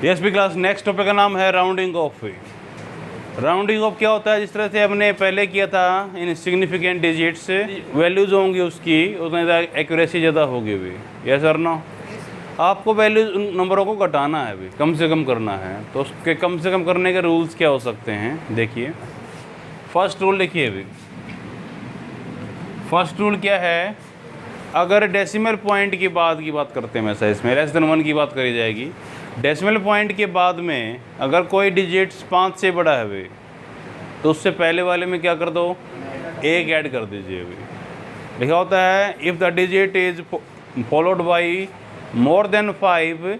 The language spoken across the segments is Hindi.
Yes B class, next topic का नाम है राउंडिंग ऑफ। राउंडिंग ऑफ क्या होता है? जिस तरह से हमने पहले किया था इन सिग्निफिकेंट डिजिट्स, वैल्यूज़ होंगी उसकी उतनी ज़्यादा एक्यूरेसी ज़्यादा होगी भी। यस और नो? आपको वैल्यूज उन नंबरों को घटाना है भी, कम से कम करना है। तो उसके कम से कम करने के रूल्स क्या हो सकते हैं देखिए। फर्स्ट रूल देखिए अभी, फर्स्ट रूल क्या है? अगर डेसिमल पॉइंट की बात करते हैं वैसा इसमें लेस देन 1 की बात करी जाएगी। डेसिमल पॉइंट के बाद में अगर कोई डिजिट्स 5 से बड़ा है भाई, तो उससे पहले वाले में क्या कर दो? 1 ऐड कर दीजिए अभी। लिखा होता है if the digit is followed by more than 5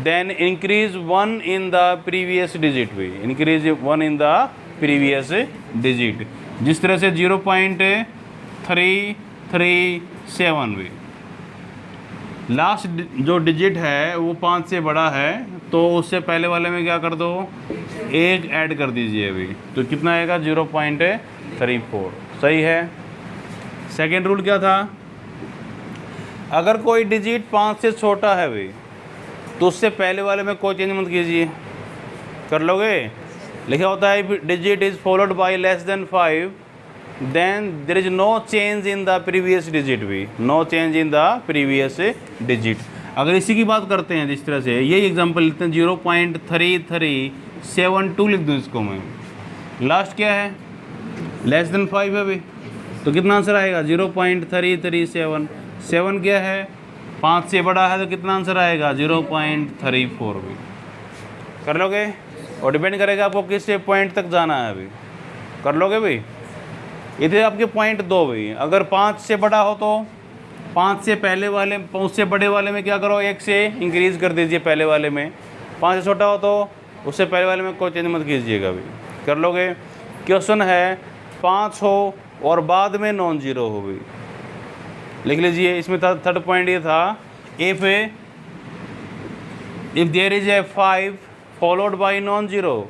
then increase 1 in the previous digit भी, increase 1 in the previous digit. जिस तरह से 0.337 भी लास्ट जो डिजिट है वो 5 से बड़ा है, तो उससे पहले वाले में क्या कर दो? 1 ऐड कर दीजिए अभी। तो कितना आएगा? 0.34। सही है। सेकेंड रूल क्या था? अगर कोई डिजिट 5 से छोटा है भाई, तो उससे पहले वाले में कोई चेंज मत कीजिए। कर लोगे? लिखा होता है digit is followed by less than 5 then there is no change in the previous digit भी, no change in the previous digit. अगर इसी की बात करते हैं जिस तरह से यही एग्जांपल लेते हैं, 0.3372 लिख दूँ इसको मैं। लास्ट क्या है? लेस देन 5 है भाई, तो कितना आंसर आएगा? 0.337। 7 क्या है? 5 से बड़ा है, तो कितना आंसर आएगा? 0.34 भी। कर लोगे? और डिपेंड करेगा आपको किस पॉइंट तक जाना है अभी। कर लोगे भाई? इधर आपके पॉइंट 2 भाई। अगर 5 से बड़ा हो तो 5 से पहले वाले, उससे बड़े वाले में क्या करो? 1 से इंक्रीज़ कर दीजिए पहले वाले में। 5 से छोटा हो तो उससे पहले वाले में कोई चेंज मत कीजिएगा अभी। कर लोगे? क्वेश्चन है 5 हो और बाद में नॉन जीरो हो भाई। लिख लीजिए। इसमें थर्ड पॉइंट ये था if there is a 5 followed by non zero,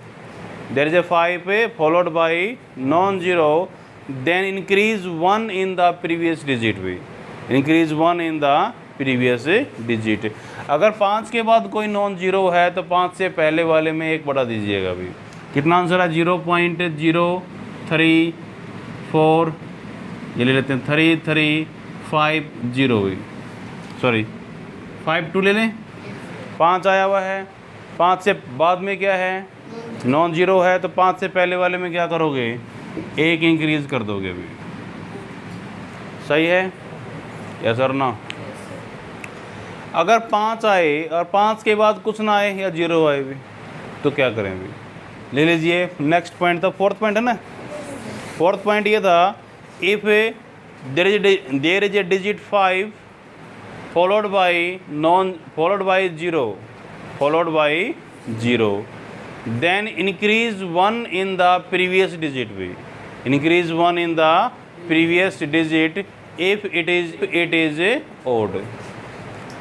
there is a 5 followed by non zero then increase 1 in the previous digit भी, increase 1 in the previous digit. अगर 5 के बाद कोई नॉन जीरो है तो 5 से पहले वाले में 1 बढ़ा दीजिएगा अभी। कितना आंसर है? 0.034, ये ले लेते हैं 3350 भी, सॉरी 52 ले लें। 5 आया हुआ है, 5 से बाद में क्या है? नॉन जीरो है, तो 5 से पहले वाले में क्या करोगे? 1 इंक्रीज़ कर दोगे अभी। सही है? या सर ना? अगर 5 आए और 5 के बाद कुछ ना आए या 0 आए भी, तो क्या करें अभी? ले लीजिए। नेक्स्ट पॉइंट था, फोर्थ पॉइंट है ना। फोर्थ पॉइंट ये था if there is a digit 5 followed by 0 then increase 1 in the previous digit भी, increase 1 in the previous digit if it is odd.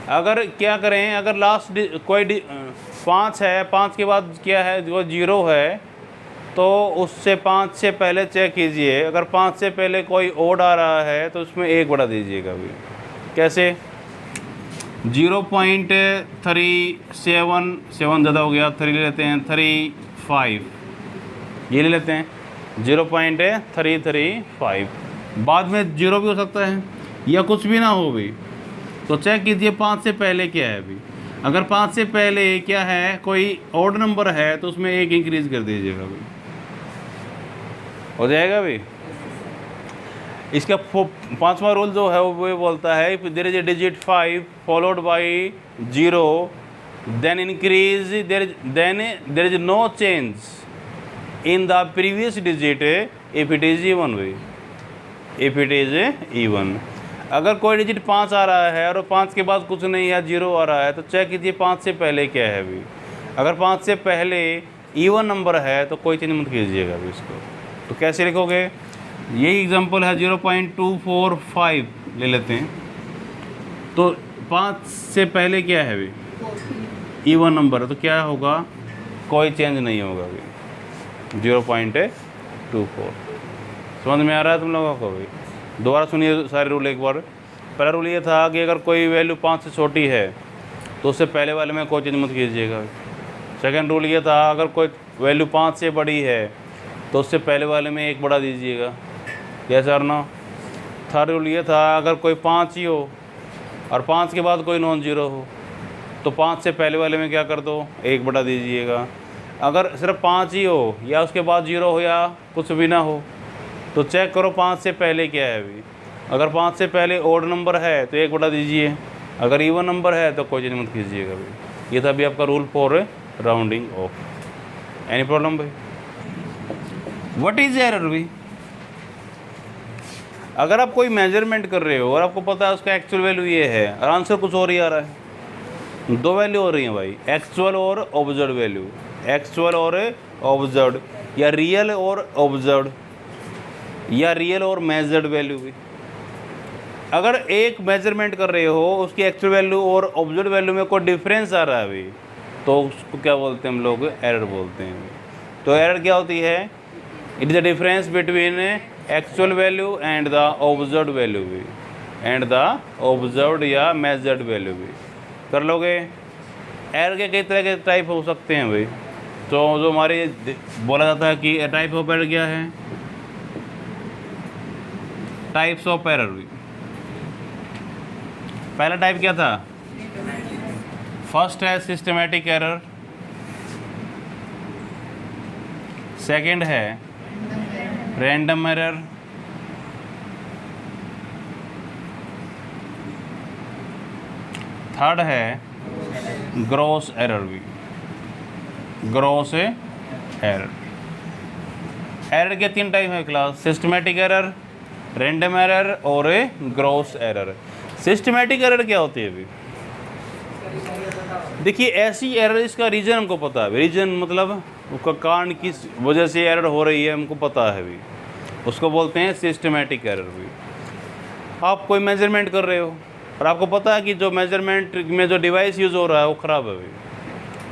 अगर क्या करें? अगर लास्ट कोई 5 है, 5 के बाद क्या है? जो 0 है, तो उससे 5 से पहले चेक कीजिए। अगर 5 से पहले कोई ओड आ रहा है तो उसमें 1 बढ़ा दीजिएगा अभी। कैसे? 0.377 ज़्यादा हो गया, 3 ले लेते हैं, 35 ये ले लेते हैं, 0.335। बाद में 0 भी हो सकता है या कुछ भी ना हो भी, तो चेक कीजिए 5 से पहले क्या है अभी। अगर 5 से पहले क्या है? कोई ऑड नंबर है, तो उसमें 1 इंक्रीज़ कर दीजिएगा अभी। हो जाएगा भाई। इसका 5वां रूल जो है वो बोलता है if there is a digit 5 followed by 0 then increase there is no change in the previous digit if it is even भाई, इफ इट इज़ इवन। अगर कोई डिजिट 5 आ रहा है और 5 के बाद कुछ नहीं है, 0 आ रहा है, तो चेक कीजिए 5 से पहले क्या है अभी। अगर 5 से पहले इवन नंबर है तो कोई चेंज मत कीजिएगा अभी इसको। तो कैसे लिखोगे? यही एग्जांपल है, 0.245 ले लेते हैं। तो 5 से पहले क्या है अभी? इवन नंबर है, तो क्या होगा? कोई चेंज नहीं होगा अभी, 0.24। समझ में आ रहा है तुम लोगों को भाई? दोबारा सुनिए सारे रूल एक बार। पहला रूल ये था कि अगर कोई वैल्यू 5 से छोटी है तो उससे पहले वाले में कोई चेंज मत कीजिएगा। सेकंड रूल ये था, अगर कोई वैल्यू 5 से बड़ी है तो उससे पहले वाले में 1 बढ़ा दीजिएगा, यस और नो। थर्ड रूल ये था, अगर कोई 5 ही हो और 5 के बाद कोई नॉन जीरो हो तो 5 से पहले वाले में क्या कर दो, 1 बढ़ा दीजिएगा। अगर सिर्फ 5 ही हो या उसके बाद 0 हो या कुछ भी ना हो तो चेक करो 5 से पहले क्या है अभी। अगर 5 से पहले ओड नंबर है तो 1 बढ़ा दीजिए, अगर इवन नंबर है तो कोई चीज़ मत कीजिएगा भाई। ये था अभी आपका rule for rounding off. Any problem भाई? व्हाट इज एरर भाई? अगर आप कोई मेजरमेंट कर रहे हो और आपको पता है उसका एक्चुअल वैल्यू ये है और आंसर कुछ और ही आ रहा है, 2 वैल्यू हो रही हैं भाई, एक्चुअल और ऑब्जर्व वैल्यू, एक्चुअल और ऑब्जर्व, या रियल और ऑब्जर्व, या रियल और मेजर्ड वैल्यू भी। अगर एक मेजरमेंट कर रहे हो उसकी एक्चुअल वैल्यू और ऑब्जर्व वैल्यू में कोई डिफरेंस आ रहा है भाई तो उसको क्या बोलते हैं हम लोग, एरर बोलते हैं। तो एरर क्या होती है, it is the difference between actual value and the observe value भी, एंड द ऑब्जर्व्ड या मेजर्ड वैल्यू भी। कर लोगे? एरर के कई तरह के टाइप हो सकते हैं भाई। तो जो हमारे बोला जाता है कि टाइप ऑफ एरर क्या है, टाइप्स ऑफ एरर भी। पहला टाइप क्या था, फर्स्ट है सिस्टमैटिक एरर, सेकंड है रैंडम एरर, थर्ड है ग्रॉस एरर भी, ग्रॉस एरर। एरर के 3 टाइप है class, systematic error, random error और ग्रॉस एरर। सिस्टमैटिक एरर क्या होती है अभी? देखिए ऐसी एरर, इसका रीज़न हमको पता है, रीज़न मतलब उसका कारण किस वजह से एरर हो रही है हमको पता है भी, उसको बोलते हैं सिस्टमैटिक एरर भी। आप कोई मेजरमेंट कर रहे हो और आपको पता है कि जो मेजरमेंट में जो डिवाइस यूज़ हो रहा है वो ख़राब है भी,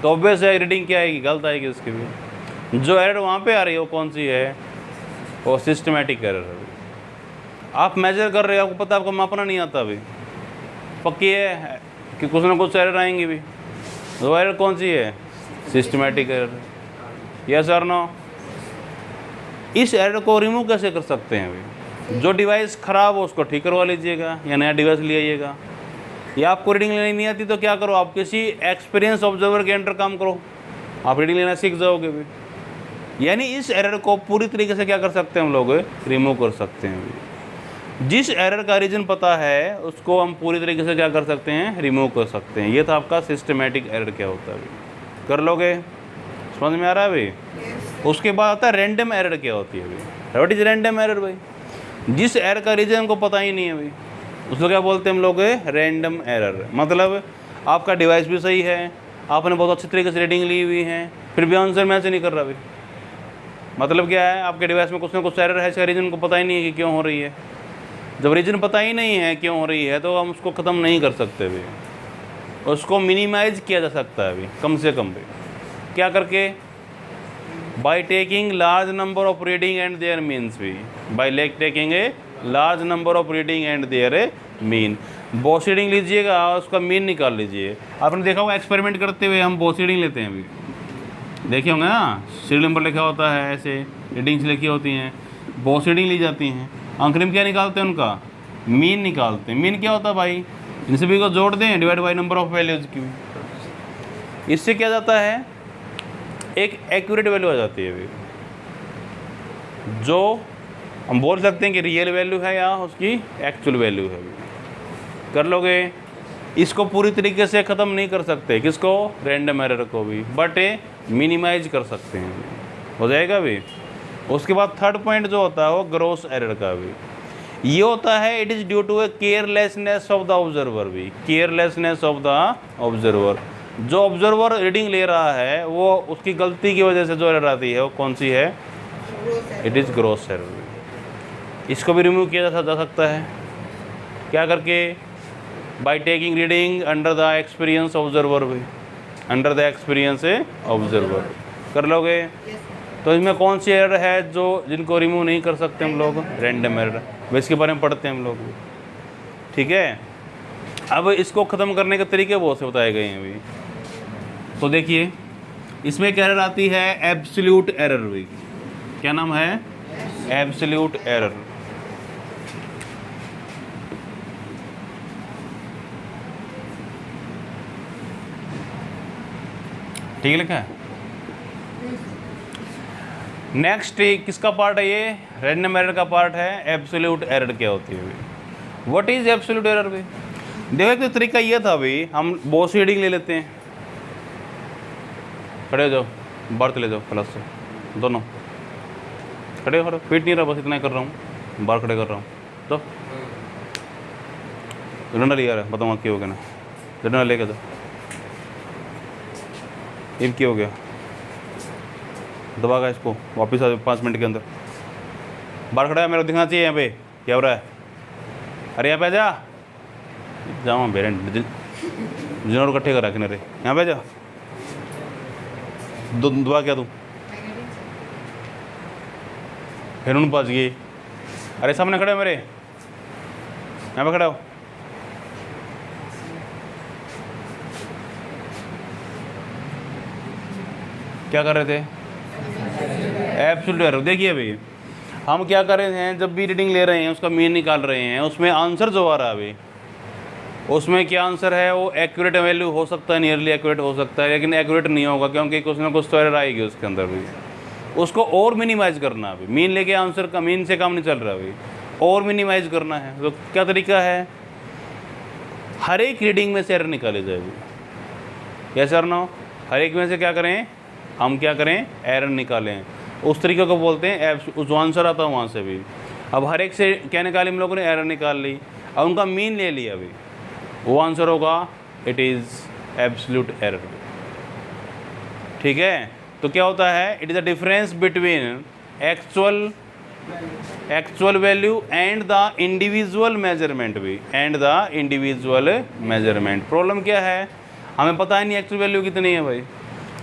तो ऑब्वियस है रीडिंग क्या आएगी, गलत आएगी उसकी भी। जो एरर वहाँ पे आ रही है वो कौन सी है, वो सिस्टमैटिक एरर है। आप मेजर कर रहे हो, आपको पता है आपको मापना नहीं आता अभी, पक्की है कि कुछ ना कुछ एरर आएंगी भी। वो एरर कौन सी है, सिस्टमैटिक एरर। यस और नो? इस एरर को रिमूव कैसे कर सकते हैं अभी? जो डिवाइस ख़राब हो उसको ठीक करवा लीजिएगा या नया डिवाइस ले आइएगा, या आपको रीडिंग लेनी नहीं आती तो क्या करो, आप किसी एक्सपीरियंस ऑब्जर्वर के अंडर काम करो, आप रीडिंग लेना सीख जाओगे भी। यानी इस एरर को पूरी तरीके से क्या कर सकते हैं हम लोग, रिमूव कर सकते हैं भी। जिस एरर का रीजन पता है उसको हम पूरी तरीके से क्या कर सकते हैं, रिमूव कर सकते हैं। ये था आपका सिस्टमैटिक एरर क्या होता है, कर लोगे? समझ में आ रहा है भाई? उसके बाद आता है रैंडम एरर क्या होती है भाई। व्हाट इज रैंडम एरर भाई? जिस एरर का रीजन हमको पता ही नहीं है भाई, उसको क्या बोलते हैं हम लोग, रैंडम एरर। मतलब आपका डिवाइस भी सही है, आपने बहुत अच्छी तरीके से रीडिंग ली हुई है, फिर भी आंसर मैच नहीं कर रहा भाई। मतलब क्या है, आपके डिवाइस में कुछ ना कुछ एरर है, इसका रीजन को पता ही नहीं है कि क्यों हो रही है। जब रीजन पता ही नहीं है क्यों हो रही है तो हम उसको ख़त्म नहीं कर सकते भी, उसको मिनिमाइज किया जा सकता है अभी कम से कम भी। क्या करके? By taking large number of reading and their means भी, by taking a large number of reading and their mean. बॉस रीडिंग लीजिएगा और उसका मीन निकाल लीजिए। आपने देखा होगा एक्सपेरिमेंट करते हुए हम बॉस रीडिंग लेते हैं अभी, देखे होंगे ना, सीरियल नंबर लिखा होता है, ऐसे रीडिंग्स लिखी होती हैं, बॉस रीडिंग ली जाती हैं। अंक में क्या निकालते हैं, उनका मीन निकालते हैं। मीन क्या होता है भाई, इन सभी को जोड़ दें, divide by number of values की। इससे क्या जाता है, एक एक्यूरेट वैल्यू आ जाती है अभी, जो हम बोल सकते हैं कि रियल वैल्यू है या उसकी एक्चुअल वैल्यू है। कर लोगे? इसको पूरी तरीके से ख़त्म नहीं कर सकते, किसको, रैंडम एरर को भी, बट मिनिमाइज कर सकते हैं, हो जाएगा भी। उसके बाद थर्ड पॉइंट जो होता है वो ग्रॉस एरर का भी। ये होता है it is due to a carelessness of the observer भी, केयरलेसनेस ऑफ द ऑब्जर्वर। जो ऑब्जर्वर रीडिंग ले रहा है वो उसकी गलती की वजह से जो एरर आती है वो कौन सी है, इट इज़ ग्रॉस एरर। इसको भी रिमूव किया जा सकता है, क्या करके, by taking reading under the experience observer भी, अंडर द एक्सपीरियंस ऑब्जर्वर। कर लोगे? तो इसमें कौन सी एरर है जो जिनको रिमूव नहीं कर सकते हम लोग, रैंडम एरर। वैसे इसके बारे में पढ़ते हैं हम लोग, ठीक है। अब इसको ख़त्म करने के तरीके बहुत से बताए गए हैं अभी। तो देखिए इसमें एक एरर आती है एब्सोल्यूट एरर भी। क्या नाम है? Absolute error. ठीक लिखा है। नेक्स्ट किसका पार्ट है? ये रैंडम एरर का पार्ट है। एब्सोल्यूट एरर क्या होती है? What is absolute error? भी देखो, एक तो तरीका ये था भाई, हम बॉस रीडिंग ले लेते हैं। खड़े हो जाओ, बाहर ले जाओ क्लास से, दोनों खड़े खड़े, पीट नहीं रहा, बस इतना ही कर रहा हूँ, बाहर खड़े कर रहा हूँ। तो डंडा लिया रहा है, बताओ क्या हो गया ना, डंडा लेके जाओ। ये क्या हो गया? दबागा इसको, वापस आ जाओ 5 मिनट के अंदर। बाहर खड़ा है, मेरे को दिखना चाहिए यहाँ पे क्या हो रहा है। अरे यहाँ पे जा, जाओ पेरेंट जनोर इकट्ठे करा किनारे, यहाँ पे जा। दुआ क्या तू हिरून पास गई। अरे सामने खड़े हो मेरे, यहाँ पे खड़ा हो। क्या कर रहे थे? Absolute error. देखिए भाई, हम क्या कर रहे हैं, जब भी रीडिंग ले रहे हैं उसका मीन निकाल रहे हैं, उसमें आंसर जो आ रहा है अभी, उसमें क्या आंसर है वो एक्यूरेट वैल्यू हो सकता है, नियरली एक्यूरेट हो सकता है, लेकिन एक्यूरेट नहीं होगा क्योंकि कुछ ना कुछ तो एरर आएगी उसके अंदर भी। उसको और मिनिमाइज़ करना है अभी, मीन लेके आंसर का मीन से काम नहीं चल रहा अभी, और मिनिमाइज़ करना है। तो क्या तरीका है? हर एक रीडिंग में से एरर निकाले जाए अभी। कैसे करना हो? हर एक में से क्या करें हम, क्या करें? एरर निकालें। उस तरीके को बोलते हैं जो आंसर आता है वहाँ से भी। अब हर एक से क्या निकाली हम लोगों ने? एरर निकाल ली, अब उनका मीन ले लिया अभी, वो आंसर होगा इट इज़ एब्सोल्यूट एरर। ठीक है, तो क्या होता है? It is the difference between actual value and the individual measurement भी, and the individual measurement. Problem क्या है? हमें पता ही नहीं एक्चुअल वैल्यू कितनी है भाई।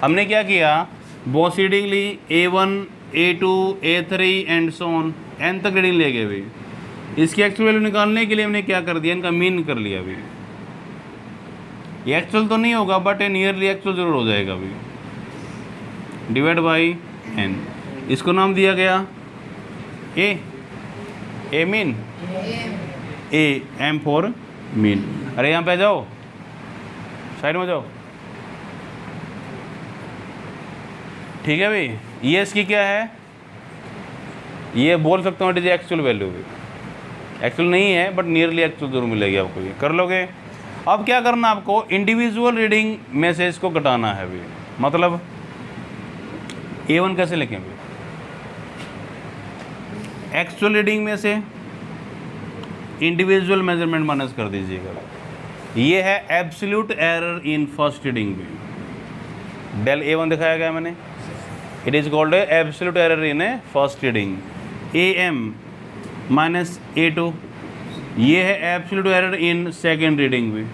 हमने क्या किया? बॉस रीडिंग ली, A1 A2 A3 and so on, n तक रीडिंग ले गए भाई। इसकी एक्चुअल वैल्यू निकालने के लिए हमने क्या कर दिया? इनका मीन कर लिया अभी। ये एक्चुअल तो नहीं होगा बट नियरली एक्चुअल जरूर हो जाएगा अभी, डिवाइड बाई n। इसको नाम दिया गया A mean, A M for mean. अरे यहाँ पे जाओ, साइड में जाओ। ठीक है भाई, ये इसकी क्या है? ये बोल सकता हूँ इट इज एक्चुअल वैल्यू भी। एक्चुअल नहीं है बट नियरली एक्चुअल जरूर मिलेगी आपको, ये कर लोगे। अब क्या करना आपको? इंडिविजुअल रीडिंग में से इसको घटाना है अभी। मतलब A1 कैसे लिखें भाई? एक्चुअल रीडिंग में से इंडिविजुअल मेजरमेंट माइनस कर दीजिएगा। ये है absolute error in first reading भी। डेल A1 दिखाया गया मैंने, it is called absolute error in a first reading. AM minus A2, ये है absolute error in second reading भी।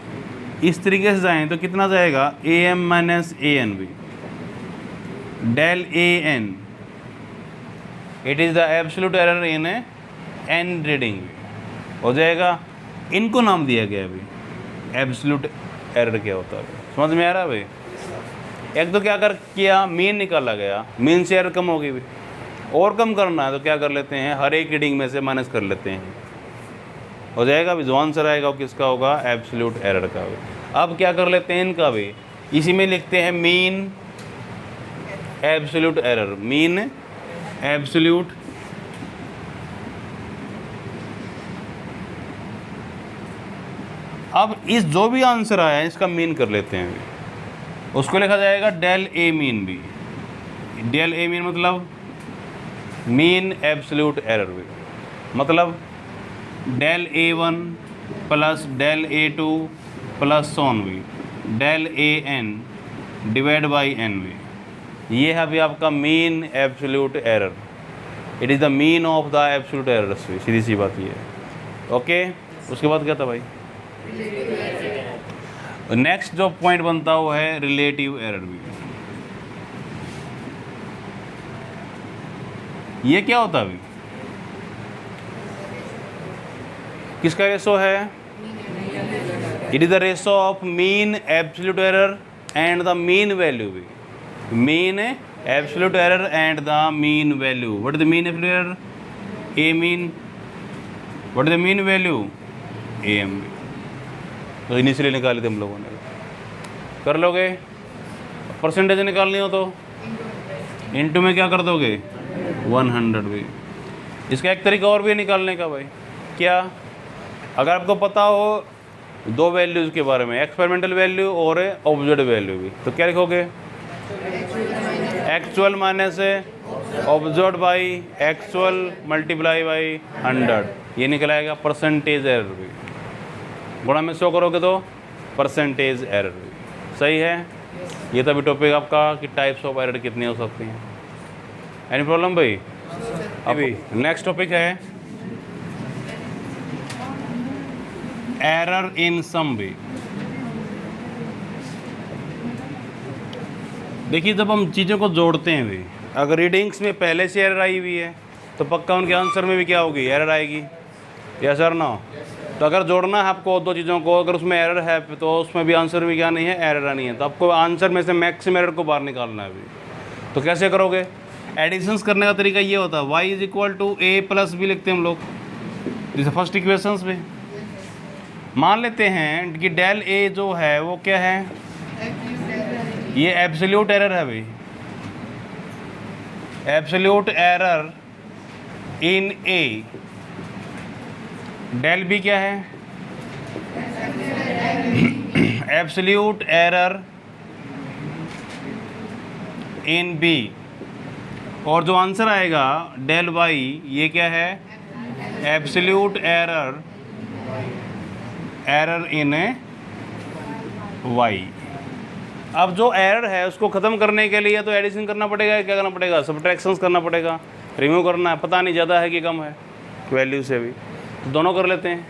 इस तरीके से जाएं तो कितना जाएगा? AM माइनस AN भी, del AN, it is the absolute error in a N reading हो जाएगा। इनको नाम दिया गया अभी एब्सोल्यूट एरर। क्या होता है समझ में आ रहा है भाई? एक तो क्या कर किया? मीन निकाला गया, मीन से एरर कम होगी भी। और कम करना है तो क्या कर लेते हैं? हर एक रीडिंग में से माइनस कर लेते हैं, हो जाएगा भी। जो आंसर आएगा वो किसका होगा? एब्सोल्यूट एरर का भी। अब क्या कर लेते हैं? इनका भी इसी में लिखते हैं mean absolute error, mean absolute अब इस जो भी आंसर आया है इसका मीन कर लेते हैं अभी। उसको लिखा जाएगा डेल A मीन भी। डेल A मीन मतलब मीन एब्सोल्यूट एरर भी, मतलब del A1 plus del A2 plus so on भी, del AN divide by n भी। ये है अभी आपका mean absolute error. It is the mean of the absolute error. सीधी सी बात ये है। ओके, उसके बाद क्या था भाई? नेक्स्ट जो पॉइंट बनता वो है रिलेटिव एरर भी। ये क्या होता है अभी? किसका रेशो है? It is the ratio of mean absolute error and the mean value भी। Mean absolute error and the mean value. What is the mean absolute error? A mean. What is the mean value? A M. तो इनिशियली निकाली थी हम लोगों ने। कर लोगे? परसेंटेज निकालनी हो तो इनटू में क्या कर दोगे? 100 भी। इसका एक तरीका और भी है निकालने का भाई। क्या? अगर आपको पता हो दो वैल्यूज़ के बारे में, एक्सपेरिमेंटल वैल्यू और ऑब्जर्व्ड वैल्यू भी, तो क्या लिखोगे? Actual minus observed by actual multiply by 100, ये निकल आएगा परसेंटेज एरर भी। गुणा में 100 करोगे तो परसेंटेज एरर भी। सही है? ये तभी टॉपिक आपका कि टाइप्स ऑफ एरर कितनी हो सकती हैं। एनी प्रॉब्लम भाई? अभी नेक्स्ट टॉपिक है एरर इन सम भी। देखिए जब हम चीज़ों को जोड़ते हैं भी, अगर रीडिंग्स में पहले से एरर आई हुई है तो पक्का उनके आंसर में भी क्या होगी? एरर आएगी। या सर ना? तो अगर जोड़ना है आपको दो चीज़ों को, अगर उसमें एरर है तो उसमें भी आंसर में क्या नहीं है? एरर नहीं है। तो आपको आंसर में से मैक्सिमम एरर को बाहर निकालना है अभी। तो कैसे करोगे? एडिशंस करने का तरीका ये होता है, y is equal to A plus B लिखते हैं हम लोग, जैसे फर्स्ट इक्वेशंस में। मान लेते हैं कि डेल ए जो है वो क्या है? ये एब्सोल्यूट एरर है भाई। Absolute error in A. Del B क्या है? Absolute error in B. और जो आंसर आएगा डेल वाई, ये क्या है? Absolute error in Y. अब जो एरर है उसको ख़त्म करने के लिए तो एडिशन करना पड़ेगा, क्या करना पड़ेगा? सब्ट्रैक्शंस करना पड़ेगा, रिमूव करना है। पता नहीं ज़्यादा है कि कम है वैल्यू से भी, तो दोनों कर लेते हैं।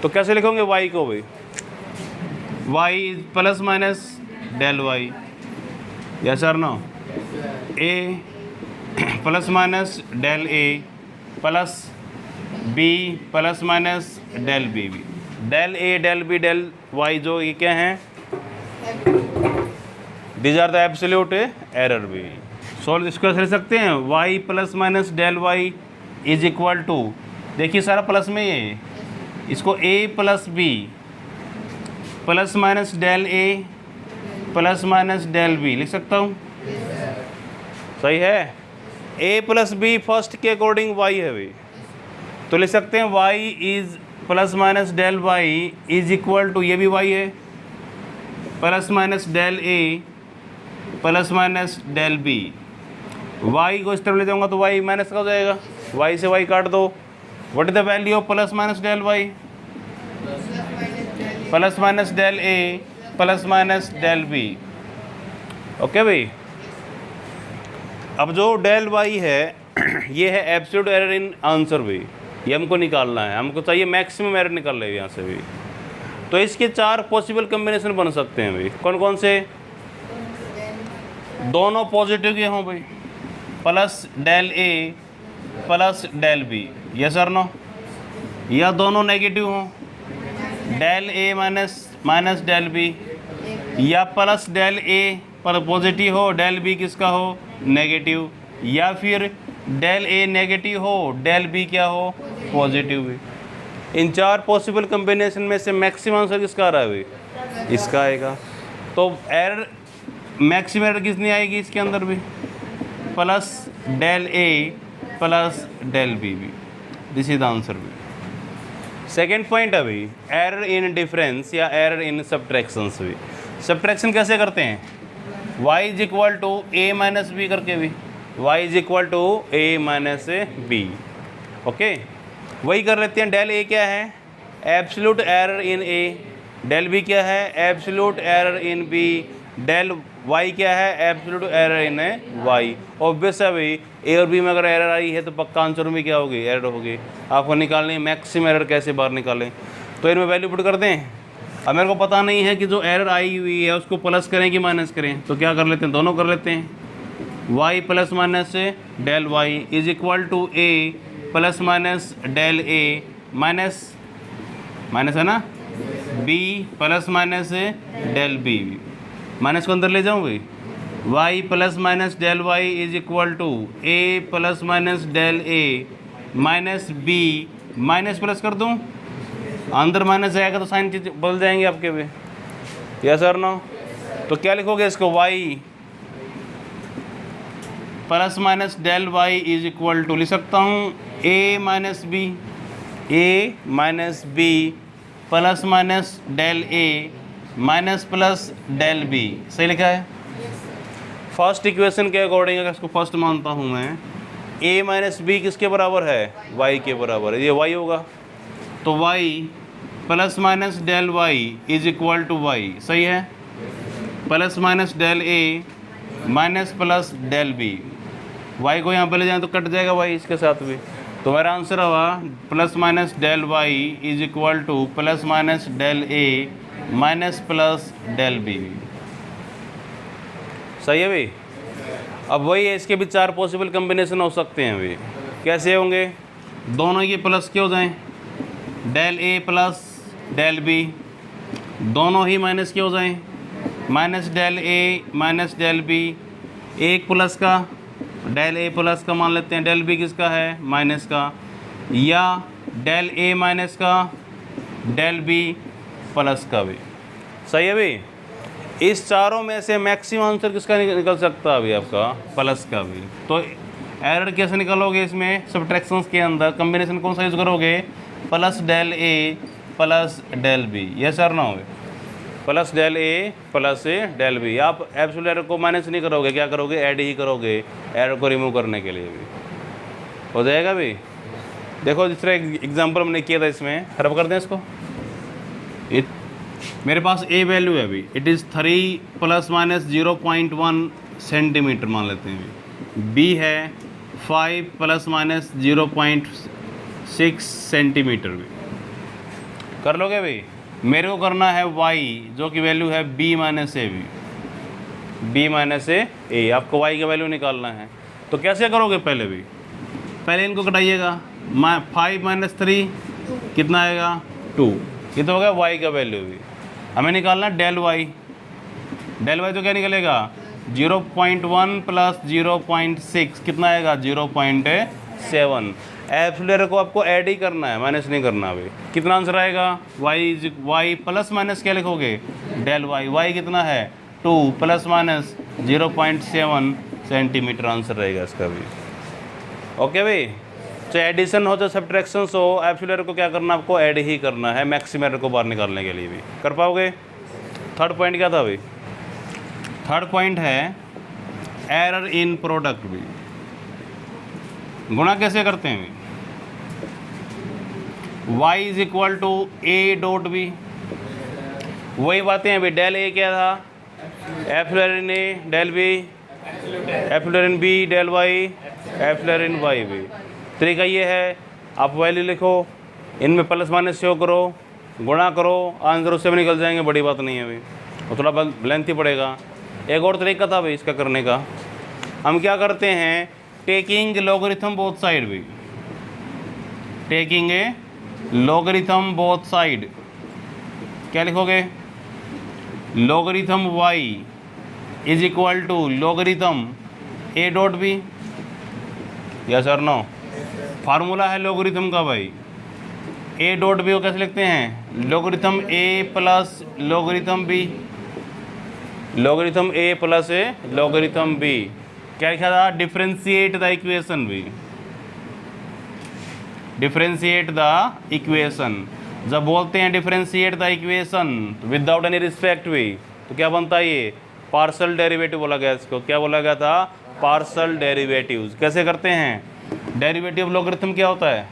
तो कैसे लिखोगे y को भाई? y plus minus del Y. Yes sir no? a plus minus del a plus b plus minus del b भी। Del a del b del y जो ये क्या हैं? These are the absolute error भी। सॉल्व इसको कर सकते हैं, y plus minus del y is equal to, देखिए सारा प्लस में ये, इसको a plus B plus minus del a plus minus del b लिख सकता हूँ। सही है? a प्लस बी फर्स्ट के अकॉर्डिंग y है भाई, तो लिख सकते हैं y is plus minus del y is equal to, ये भी y है, plus minus del a plus minus del b। y को इस तरफ ले जाऊंगा तो y माइनस का हो जाएगा, y से y काट दो। What is the value of plus minus del y? Plus minus del a plus minus del b। Okay भाई। अब जो डेल y है ये है एब्सोल्यूट एरर इन आंसर भी, ये हमको निकालना है। हमको चाहिए मैक्सिमम एरर निकाल ले यहाँ से भी। तो इसके 4 पॉसिबल कम्बिनेशन बन सकते हैं भाई। कौन कौन से? दोनों पॉजिटिव के हों भाई, plus del a plus del b। Yes और नो? या दोनों नेगेटिव हों, del a minus del b, या प्लस डेल a पर पॉजिटिव हो, डेल b किसका हो? नेगेटिव, या फिर डेल a नेगेटिव हो, डेल b क्या हो? पॉजिटिव भी। इन 4 पॉसिबल कम्बिनेशन में से मैक्सिमम आंसर किसका आ रहा है भाई? इसका आएगा। तो एरर मैक्सिमम एरर कितनी आएगी इसके अंदर भी? Plus del a plus del b भी। दिस इज द आंसर भी। सेकेंड पॉइंट है भाई एरर इन डिफरेंस या एरर इन सब्ट्रैक्शंस भी। सब्ट्रैक्शन कैसे करते हैं? y is equal to a minus B करके भी, y is equal to a minus B. Okay, वही कर लेते हैं। डेल a क्या है? Absolute error in a। Del b क्या है? Absolute error in b। Del y क्या है? एब्सोल्यूट एरर इन y। ऑब्वियस है भाई, a और b में अगर एरर आई है तो पक्का आंसर में क्या होगी? एरर होगी। आपको निकालनी है मैक्सिमम एरर कैसे बाहर निकालें, तो इनमें वैल्यू पुट कर दें। अब मेरे को पता नहीं है कि जो एरर आई हुई है उसको प्लस करें कि माइनस करें, तो क्या कर लेते हैं? दोनों कर लेते हैं। y plus minus del y is equal to a plus minus del a minus minus है ना b plus minus del b। Minus को अंदर ले जाऊँ भाई, Y plus minus del Y is equal to A plus minus del A minus B, minus plus कर दूँ, अंदर माइनस आएगा तो साइन चीज बदल जाएंगे आपके भी, यस और नो। तो क्या लिखोगे इसको, Y plus minus del Y is equal to, लिख सकता हूँ A minus B, A minus B plus minus del A minus plus del B. सही लिखा है। फर्स्ट इक्वेशन के अकॉर्डिंग अगर इसको फर्स्ट मानता हूँ मैं, ए माइनस बी किसके बराबर है, वाई के बराबर है, ये वाई होगा। तो Y plus minus del Y is equal to Y, सही है, plus minus del A minus plus del B. Y को यहाँ पे ले जाए तो कट जाएगा वाई इसके साथ भी, तो मेरा आंसर हुआ plus minus del Y is equal to plus minus del A minus plus del B. सही है भाई। अब वही है, इसके भी 4 पॉसिबल कम्बिनेशन हो सकते हैं भाई। कैसे होंगे, दोनों ये प्लस के हो जाएं, del A plus del B, दोनों ही माइनस के हो जाएं, minus del A minus del B, एक प्लस का डेल ए प्लस का मान लेते हैं, डेल बी किसका है, माइनस का, या डेल ए माइनस का डेल बी प्लस का भी। सही है भाई। इस चारों में से मैक्सिमम आंसर किसका निकल सकता है अभी आपका, प्लस का भी। तो एरर कैसे निकालोगे इसमें, सब्ट्रैक्शंस के अंदर कम्बिनेशन कौन सा यूज़ करोगे, plus del A plus del B, yes और no, plus del A plus del B. आप एब्सोल्यूट एरर को माइनस नहीं करोगे, क्या करोगे, ऐड ही करोगे एरर को रिमूव करने के लिए भी हो जाएगा भी। देखो जिस तरह एग्जाम्पल हमने किया था, इसमें रब कर दें इसको। मेरे पास ए वैल्यू है अभी, it is 3 plus minus 0.1 centimetre मान लेते हैं। बी है 5 प्लस माइनस 0.6 सेंटीमीटर भी कर लोगे भाई। मेरे को करना है y जो कि वैल्यू है b माइनस ए, बी माइनस ए, आपको y का वैल्यू निकालना है। तो कैसे करोगे, पहले इनको घटाइएगा, 5 माइनस 3 कितना आएगा, 2, ये तो हो गया y का वैल्यू भी। हमें निकालना डेल y, डेल y तो क्या निकलेगा, 0.1 प्लस 0.6 कितना आएगा, 0.7। एब्सोल्यूट को आपको ऐड ही करना है, माइनस नहीं करना भाई। कितना आंसर आएगा, y प्लस माइनस क्या लिखोगे, डेल y कितना है, 2 प्लस माइनस 0.7 सेंटीमीटर आंसर रहेगा इसका भी। ओके भाई। तो एडिशन हो तो सब्ट्रैक्शंस हो, एब्सोल्यूट को क्या करना, आपको ऐड ही करना है मैक्सिमम एरर को बाहर निकालने के लिए भी। कर पाओगे। थर्ड पॉइंट क्या था भाई, थर्ड पॉइंट है एरर इन प्रोडक्ट भी। गुणा कैसे करते हैं, y is equal to A dot B, वही बातें हैं भाई। डेल ए क्या था, epsilon A del B, epsilon B del Y, epsilon Y भी। तरीका ये है, आप वैल्यू लिखो, इनमें प्लस माइनस शो करो, गुणा करो, आंसर उससे भी निकल जाएंगे, बड़ी बात नहीं है भाई, और थोड़ा लेंथी पड़ेगा। एक और तरीका था भाई इसका करने का, हम क्या करते हैं, टेकिंग लॉगरिथम बोथ साइड भी, taking a logarithm both side, क्या लिखोगे, logarithm y is equal to logarithm a dot B, yes और नो। फार्मूला है लॉगरिथम का भाई, a डॉट बी को कैसे लिखते हैं, logarithm a plus logarithm b, logarithm a plus logarithm b। क्या लिखा था, डिफ्रेंशिएट द इक्वेशन भी, डिफ्रेंशिएट द इक्वेशन। जब बोलते हैं differentiate the equation without any respect भी, तो क्या बनता है, ये पार्शियल डेरिवेटिव बोला गया इसको। क्या बोला गया था, पार्शियल डेरिवेटिव्स। कैसे करते हैं, डेरिवेटिव लॉगरिथम क्या होता है,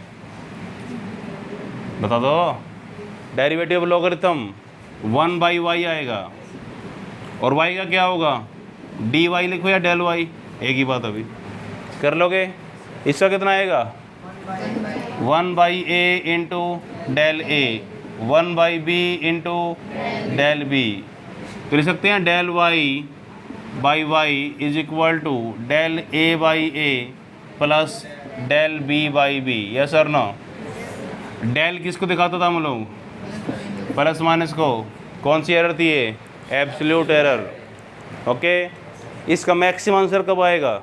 बता दो। डेरिवेटिव लॉगरिथम 1/y आएगा, और y का क्या होगा, dy लिखो या डेल y, एक ही बात। अभी कर लोगे। इसका कितना आएगा, 1/a into del A, 1/b into del B. तो लिख सकते हैं del y is equal to del a/a plus del b/b, yes और नो। डेल किसको दिखाता था हम लोग, प्लस माइनस को। कौन सी एरर थी ये, एब्सोल्यूट एरर। ओके, इसका मैक्सिमम आंसर कब आएगा?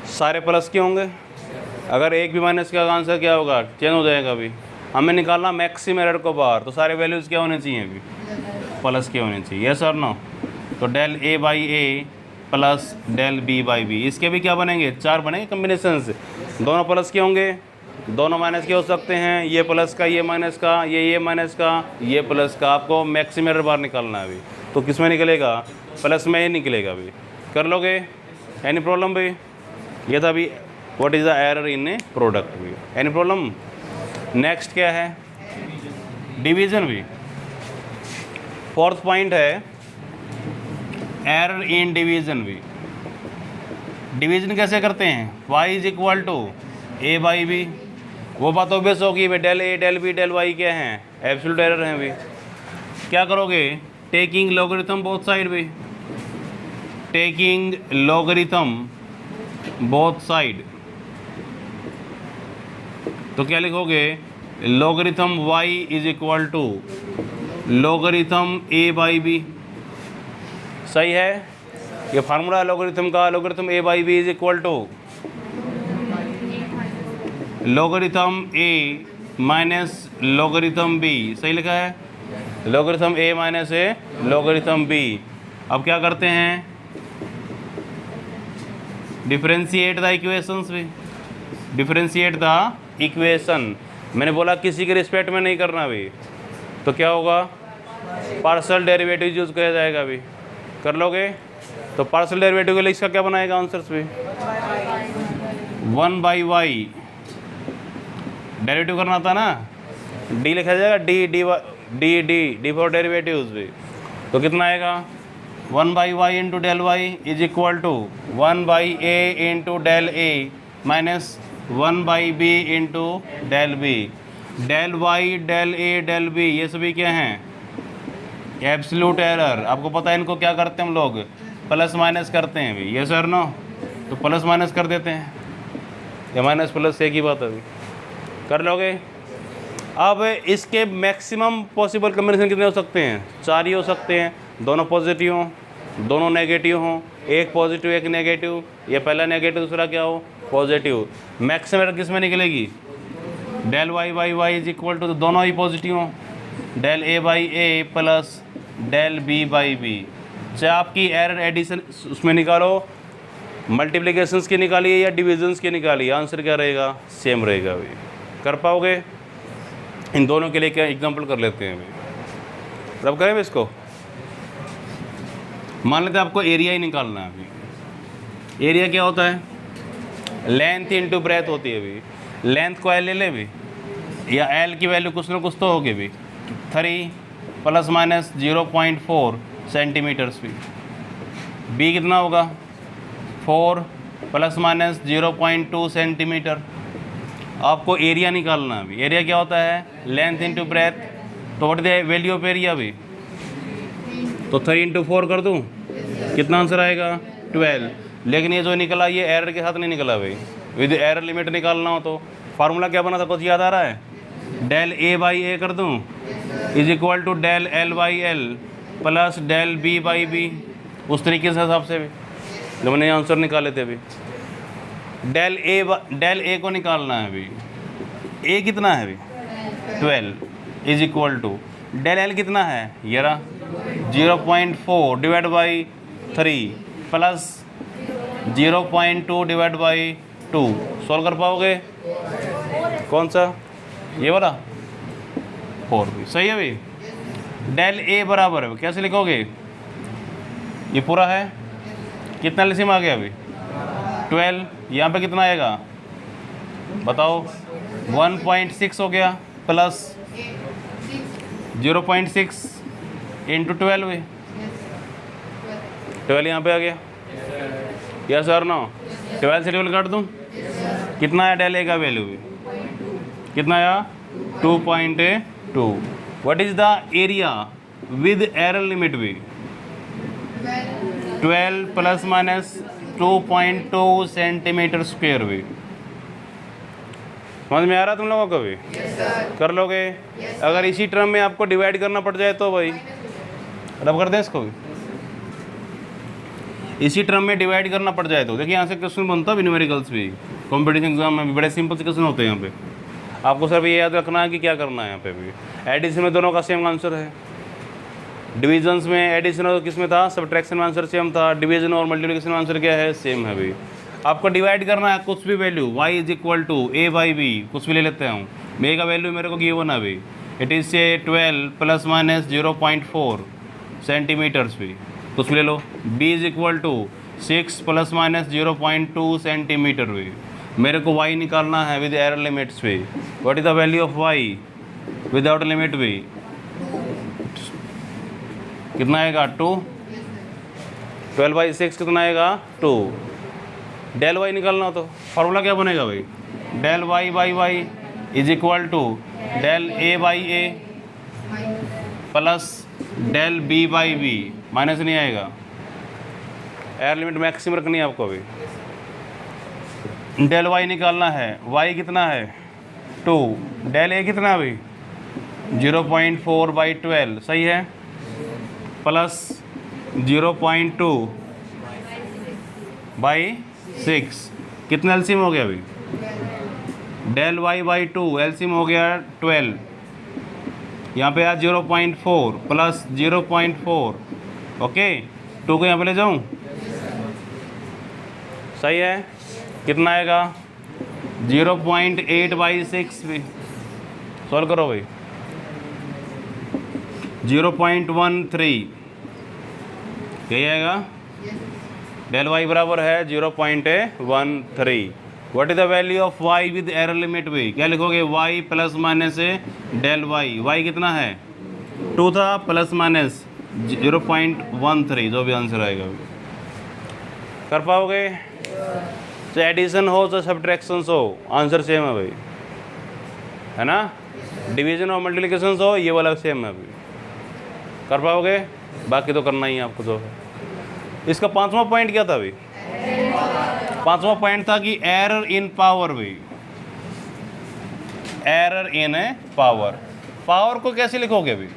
सारे प्लस के होंगे। अगर एक भी माइनस का आंसर क्या होगा? चेंज हो जाएगा अभी। हमें निकालना मैक्सिमम एरर को बाहर, तो सारे वैल्यूज़ क्या होने चाहिए अभी? प्लस के होने चाहिए। यस और नो? तो del A by A plus del B by B, इसके भी क्या बनेंगे? 4 बनेंगे कम्बिनेशन से। दोनों प्लस के होंगे, दोनों माइनस के हो सकते हैं। ये प्लस का, ये माइनस का, ये माइनस का, ये प्लस का। आपको मैक्सिमम एरर बाहर निकालना है अभी। तो किस में निकलेगा? प्लस में ही निकलेगा अभी। कर लोगे? एनी प्रॉब्लम भाई? ये था अभी what is the error in a product भी। Any problem? नेक्स्ट क्या है? डिवीज़न भी। फोर्थ पॉइंट है एरर इन डिवीज़न भी। डिवीज़न कैसे करते हैं? y is equal to A by B. वो बात ऑब्वियस होगी भाई, del A del B del Y क्या हैं? एब्सोल्यूट एरर हैं भाई। क्या करोगे? टेकिंग लॉगरिथम बोथ साइड भी। टेकिंग लॉगरिथम बोथ साइड, तो क्या लिखोगे? Logarithm y is equal to logarithm A by B. सही है? ये फार्मूला लॉगरिथम का। Logarithm A by B is equal to logarithm A minus logarithm B. सही लिखा है? Logarithm A minus A logarithm B. अब क्या करते हैं? डिफरेंशिएट द इक्वेशंस भी। Differentiate the equation. मैंने बोला किसी के रिस्पेक्ट में नहीं करना भी, तो क्या होगा? पार्शियल डेरिवेटिव यूज किया जाएगा अभी। कर लोगे? तो पार्शियल डेरिवेटिव के लिए इसका क्या बनाएगा आंसर्स भी? 1 बाई वाई। डेरिवेटिव करना था ना, डी लिखा जाएगा, D D D D D for derivatives भी। तो कितना आएगा? 1 by Y into del Y is equal to 1 by A into del A minus 1 by B into del B. Del Y del A del B ये सभी क्या हैं? Absolute error. आपको पता है इनको क्या करते हैं हम लोग? प्लस माइनस करते हैं अभी। ये सर नो? तो प्लस माइनस कर देते हैं, या माइनस प्लस एक ही बात है अभी। कर लोगे? अब इसके मैक्सिमम पॉसिबल कम्बिनेशन कितने हो सकते हैं? 4 ही हो सकते हैं। दोनों पॉजिटिव हों, दोनों नेगेटिव हों, एक पॉजिटिव एक नेगेटिव, या पहला नेगेटिव दूसरा क्या हो? पॉजिटिव। मैक्सिमम एरर किस में निकलेगी? Del Y by Y is equal to, दोनों ही पॉजिटिव हों, del A by A plus del B by B. चाहे आपकी एरर एडिशन उसमें निकालो, मल्टीप्लिकेशंस की निकालिए या डिविजन्स की निकालिए, आंसर क्या रहेगा? सेम रहेगा अभी। कर पाओगे? इन दोनों के लिए क्या एग्जांपल कर लेते हैं अभी। अब करें इसको। मान लेते हैं आपको एरिया ही निकालना है अभी। एरिया क्या होता है? लेंथ इंटू ब्रेथ होती है अभी। लेंथ को एल ले ले भी, या एल की वैल्यू कुछ ना कुछ तो होगी भी। 3 प्लस माइनस 0.4 सेंटीमीटर्स भी। बी कितना होगा? 4 प्लस माइनस 0.2 सेंटीमीटर। आपको एरिया निकालना है। एरिया क्या होता है? Length into breadth. तो what the value of area भी? तो 3 इंटू 4 कर दूँ, कितना आंसर आएगा? 12। लेकिन ये जो निकला ये एरर के साथ नहीं निकला भाई। विद एरर लिमिट निकालना हो तो फार्मूला क्या बना था? कुछ याद आ रहा है? डेल ए बाई ए कर दूँ is equal to del L by L plus del B by B. उस तरीके से हिसाब से भी जो मैंने आंसर निकाले थे अभी। डेल ए को निकालना है अभी। ए कितना है अभी? 12 is equal to del L कितना है? ये रहा 0.4 डिवाइड बाई 3 प्लस 0.2 डिवाइड बाई 2। सॉल्व कर पाओगे? कौन सा? ये वाला 4 भी सही है भाई। डेल ए बराबर है, कैसे लिखोगे? ये पूरा है, कितना एलसीएम आ गया अभी? 12। यहाँ पे कितना आएगा बताओ? 1.6 हो गया प्लस 0.6 इंटू 12 है। 12 यहाँ पे आ गया। यस और नो? 12 से 12 काट दूँ, कितना आया डेल ए का वैल्यू भी? कितना आया? 2.2। What is the area with error limit भी? 12 प्लस माइनस 2.2 सेंटीमीटर स्क्वेयर भी। समझ में आ रहा तुम लोगों को भी? कर लोगे? अगर इसी टर्म में आपको डिवाइड करना पड़ जाए तो भाई रब कर दें इसको भी। इसी टर्म में डिवाइड करना पड़ जाए तो देखिए यहाँ से क्वेश्चन बनता है न्यूमेरिकल्स भी, कॉम्पिटिशन एग्जाम में भी बड़े सिंपल से क्वेश्चन होते हैं यहाँ पे। आपको सिर्फ ये याद रखना है कि क्या करना है यहाँ पे भी। एडिशन में दोनों का सेम आंसर है, डिविजन्स में एडिशन और किस में था, सब्ट्रैक्शन में आंसर सेम था, डिवीजन और मल्टीप्लिकेशन में आंसर क्या है, सेम है भाई। आपको डिवाइड करना है कुछ भी value, y is equal to a by B, कुछ भी ले लेते हूँ, a का वैल्यू मेरे को गिवन है भाई, इट इज़ से 12 प्लस माइनस 0.4 सेंटीमीटर्स भी, कुछ भी ले लो। b is equal to 6 plus minus 0.2 centimetre भी। मेरे को y निकालना है विद एरर लिमिट्स भी। What is the value of y without limit भी, कितना आएगा 2, 12/6 कितना आएगा 2। डेल वाई निकालना हो तो फार्मूला क्या बनेगा भाई, del Y by Y is equal to del A by A plus del B by B, minus नहीं आएगा। एयर लिमिट मैक्सिमम रखनी है आपको अभी। डेल वाई निकालना है, वाई कितना है 2, डेल ए कितना है भाई 0.4/12 सही है, प्लस 0.2/6 कितना एलसीएम हो गया अभी, डेल वाई बाई 2 एलसीएम हो गया 12, यहाँ पे आ 0.4 प्लस 0.4, ओके 2 को यहाँ पे ले जाऊँ, सही है, कितना आएगा 0.8/6 भी, सॉल्व करो भाई, 0.13 यही आएगा। डेल वाई बराबर है 0.13। What is the value of Y with error limit भी, क्या लिखोगे Y plus minus del Y, Y कितना है 2 था प्लस माइनस 0.13, जो भी आंसर आएगा कर पाओगे। तो एडिशन हो तो सब्ट्रैक्शन हो, आंसर सेम है भाई, है ना। डिवीजन और मल्टीप्लिकेशन हो ये वाला सेम है भाई, कर पाओगे, बाकी तो करना ही है आपको। जो है इसका 5वां पॉइंट क्या था भाई, 5वां पॉइंट था कि एरर इन पावर भाई, एरर इन पावर। पावर को कैसे लिखोगे अभी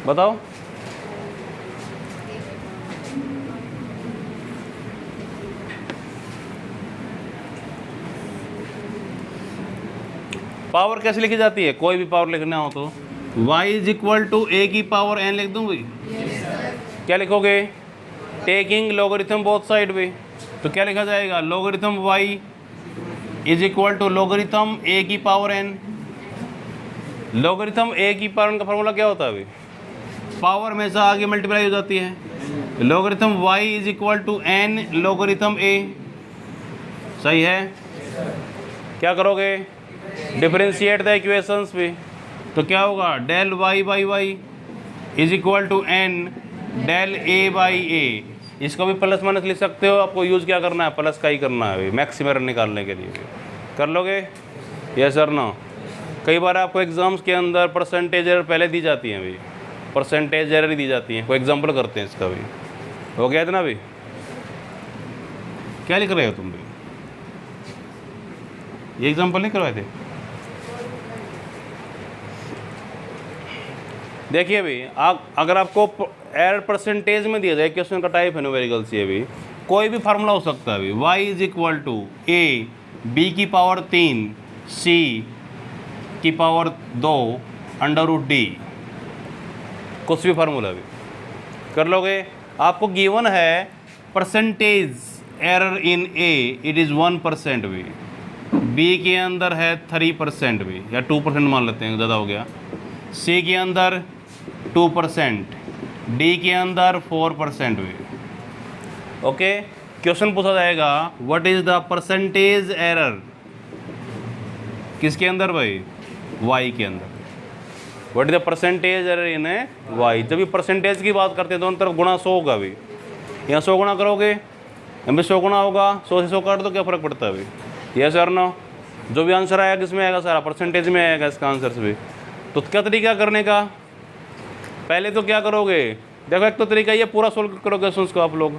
बताओ, पावर कैसे लिखी जाती है, कोई भी पावर लिखना हो तो y is equal to a की पावर n लिख दूँ भाई, क्या लिखोगे टेकिंग लॉगरिथम बोथ साइड भी, तो क्या लिखा जाएगा logarithm y is equal to logarithm a की पावर n। लॉगरिथम a की पावर n का फार्मूला क्या होता है भाई, पावर हमेशा आगे मल्टीप्लाई हो जाती है, logarithm y is equal to n logarithm a, सही है। क्या करोगे डिफरेंशिएट द इक्वेशंस भी, तो क्या होगा del Y by Y is equal to N del A by A, इसको भी प्लस माइनस लिख सकते हो, आपको यूज़ क्या करना है प्लस का ही करना है मैक्सिमम एरर निकालने के लिए, कर लोगे यस सर नो। कई बार आपको एग्जाम्स के अंदर परसेंटेज एरर पहले दी जाती हैं भाई, परसेंटेज एरर ही दी जाती हैं, कोई एग्जाम्पल करते हैं इसका भी, हो गया इतना भी, क्या लिख रहे हो तुम भी, ये एग्जाम्पल नहीं करवाए थे। देखिए भाई अगर आपको एरर परसेंटेज में दिया जाए, क्वेश्चन का टाइप है न्यूमेरिकल से, भी कोई भी फार्मूला हो सकता है भाई, y is equal to A B की पावर 3 सी की पावर 2 अंडर रूट डी, कुछ भी फार्मूला भी कर लोगे। आपको गिवन है percentage error in A it is 1% भी, बी के अंदर है 3% भी या 2% मान लेते हैं, ज़्यादा हो गया, सी के अंदर 2%, डी के अंदर 4% भी। ओके क्वेश्चन पूछा जाएगा what is the percentage error, किसके अंदर भाई वाई के अंदर, what is the percentage error in Y. जब भी परसेंटेज की बात करते हैं दोनों तरफ गुणा 100 होगा भाई, यहाँ 100 गुणा करोगे यहाँ भी 100 गुणा होगा, 100 से 100 काट दो, क्या फ़र्क पड़ता है भाई, यस और नो। जो भी आंसर आएगा किसमें आएगा, सारा परसेंटेज में आएगा इसका आंसर से भी। तो क्या तरीका करने का, पहले तो क्या करोगे, देखो एक तो तरीका ये पूरा सोल्व करोगे क्वेश्चन को आप लोग,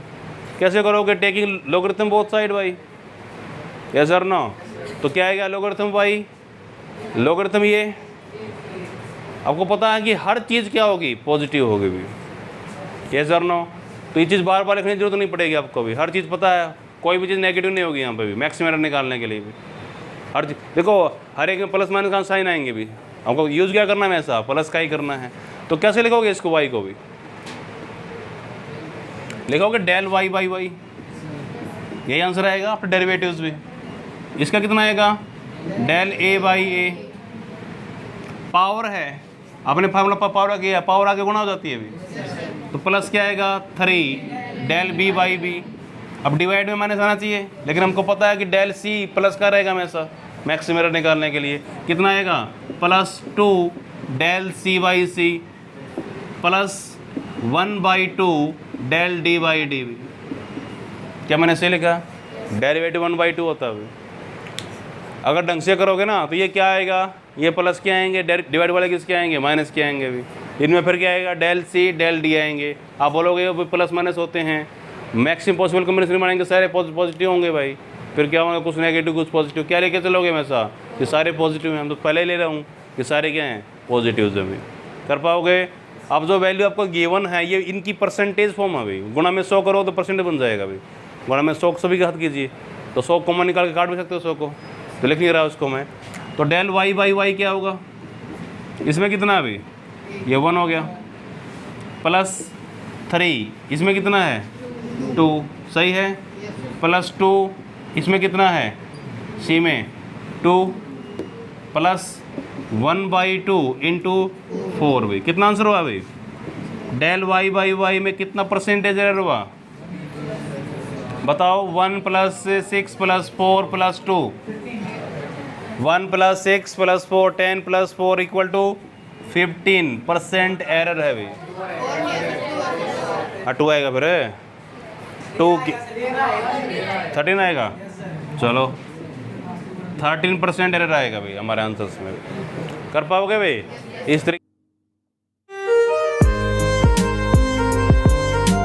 कैसे करोगे टेकिंग लॉगरिथम बोथ साइड भाई, यस और नो। तो क्या आएगा लॉगरिथम भाई, लॉगरिथम ये आपको पता है कि हर चीज़ क्या होगी पॉजिटिव होगी भी, यस और नो। तो ये चीज़ बार बार लिखने की जरूरत नहीं पड़ेगी आपको भी, हर चीज़ पता है, कोई भी चीज़ नेगेटिव नहीं होगी यहाँ पे भी, मैक्सिमम एरर निकालने के लिए भी हर चीज़। देखो हर एक में प्लस माइनस का साइन आएंगे भी, हमको यूज़ क्या करना है, ऐसा प्लस का ही करना है। तो कैसे लिखोगे इसको, वाई को भी लिखोगे डेल वाई बाई वाई, यही आंसर आएगा आफ्टर डेरिवेटिव्स भी। इसका कितना आएगा, del A by A, power है, आपने फार्मूला पावर किया, पावर आगे गुणा हो जाती है अभी, तो प्लस क्या आएगा 3 डेल बी बाई बी। अब डिवाइड में माइनस आना चाहिए, लेकिन हमको पता है कि डेल सी प्लस का रहेगा हमेशा, मैक्सिमम एरर निकालने के लिए कितना आएगा +2 del C by C plus 1/2 del D by D B. क्या मैंने सही लिखा, डेरिवेटिव 1/2 होता है। अगर ढंग से करोगे ना तो ये क्या आएगा, ये प्लस के आएंगे, डिवाइड वाले किसके आएंगे, माइनस के आएंगे अभी। इनमें फिर क्या आएगा, डेल सी डेल डी आएंगे। आप बोलोगे वो प्लस माइनस होते हैं, मैक्सिमम पॉसिबल कॉम्बिनेशन मानेंगे, सारे पॉजिटिव होंगे भाई, फिर क्या होगा, कुछ नेगेटिव कुछ पॉजिटिव, क्या लेके चलोगे हमेशा, ये सारे पॉजिटिव हैं, हम तो पहले ही ले रहा हूँ ये सारे क्या हैं, पॉजिटिव अभी कर पाओगे। अब जो वैल्यू आपको गिवन है ये इनकी परसेंटेज फॉर्म है भाई, गुणा में 100 करो तो परसेंटेज बन जाएगा भाई, गुणा में 100 सभी का हद कीजिए, तो 100 कॉमन निकाल के काट भी सकते हो 100 को, तो लिख नहीं रहा उसको मैं। तो डेल वाई बाई वाई क्या होगा, इसमें कितना अभी, ये 1 हो गया, +3 इसमें कितना है 2, सही है, +2 इसमें कितना है, सी में 2 प्लस 1/2 इंटू 4 भाई, कितना आंसर हुआ भाई, डेल वाई बाई वाई में कितना परसेंटेज एरर हुआ बताओ, 1 + 6 + 4 + 2, 1 + 6 + 4 10 + 4 = 15% एरर है भाई। 2 आएगा फिर 2 13 आएगा, चलो 13% एरर आएगा भाई हमारे आंसर्स में। कर पाओगे भाई इस तरीके।